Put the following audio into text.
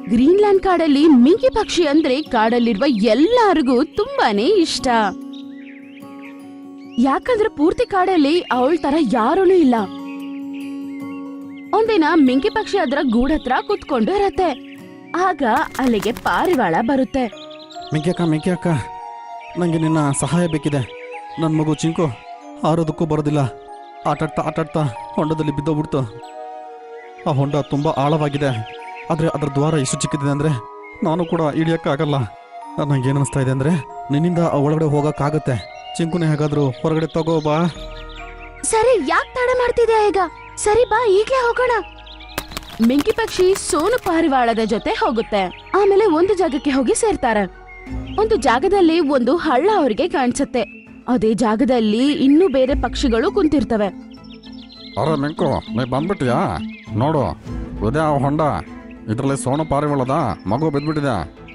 Greenland ಕಾಡಲ್ಲಿ ಮಿಂಕಿ ಪಕ್ಷಿ ಅಂದ್ರೆ ಕಾಡಲ್ಲಿರುವ ಎಲ್ಲರಿಗೂ ತುಂಬಾನೇ ಇಷ್ಟ. ಯಾಕಂದ್ರೆ ಪೂರ್ತಿ ಕಾಡಲ್ಲಿ ಅವಳ ತರ ಯಾರೂ ಇಲ್ಲ. ಒಂದಿನ ಮಿಂಕಿ ಪಕ್ಷಿ ಅದರ ಗೂಡತ್ರ ಕುತ್ಕೊಂಡು ಇರತ್ತೆ. ಆಗ ಅಲ್ಲಿಗೆ ಪಾರಿವಾಳ ಬರುತ್ತೆ. ಮಿಂಕಿ ಅಕ್ಕ, ನನಗೆ ನಿನ್ನ ಸಹಾಯ ಬೇಕಿದೆ. ನನ್ನ ಮಗು ಚಿಂಕು ಹಾರೋದಕ್ಕೂ ಬರೋದಿಲ್ಲ. ಆಟಾಡ್ತಾ ಹೊಂಡದಲ್ಲಿ ಬಿದ್ದೋಗ್ಬಿಡ್ತು. ಆ ಹೊಂಡ ತುಂಬ ಆಳವಾಗಿದೆ. ಆದರೆ ಅದರ ದ್ವಾರ ಎಷ್ಟು ಚಿಕ್ಕಿದೆ ಅಂದರೆ ನಾನು ಕೂಡ ಇಳಿಯೋಕ್ಕಾಗಲ್ಲ. ನನಗೇನು ಅನಿಸ್ತಾ ಇದೆ ಅಂದರೆ ನಿನ್ನಿಂದ ಒಳಗಡೆ ಹೋಗೋಕ್ಕಾಗತ್ತೆ. ಚಿಂಕುನೇ ಹೇಗಾದರೂ ಹೊರಗಡೆ ತಗೋ ಬಾ. ಸರಿ, ಯಾಕೆ ತಡ ಮಾಡ್ತಿದ್ಯಾ ಈಗ? ಸರಿ ಬಾ, ಈಗ್ಲೇ ಹೋಗೋಣ. ಮಿಂಕಿ ಪಕ್ಷಿ ಸೋನು ಪಾರಿವಾಳದ ಜೊತೆ ಹೋಗುತ್ತೆ. ಆಮೇಲೆ ಒಂದು ಜಾಗಕ್ಕೆ ಹೋಗಿ ಸೇರ್ತಾರೆ. ಒಂದು ಜಾಗದಲ್ಲಿ ಒಂದು ಹಳ್ಳ ಅವರಿಗೆ ಕಾಣಿಸುತ್ತೆ. ಅದೇ ಜಾಗದಲ್ಲಿ ಇನ್ನೂ ಬೇರೆ ಪಕ್ಷಿಗಳು ಕುಂತಿರ್ತವೆ. ಅರೆ ಮಿಂಕು, ನೀ ಬಂದ್ಬಿಟ್ಟಿಯಾ? ನೋಡು, ಇದೇ ಆ ಹೊಂಡ. ಇದರಲ್ಲಿ ಸೋನು ಪಾರಿವಾಳದ ಮಗು ಬಿದ್ದ್ಬಿಟ್ಟಿದೆ.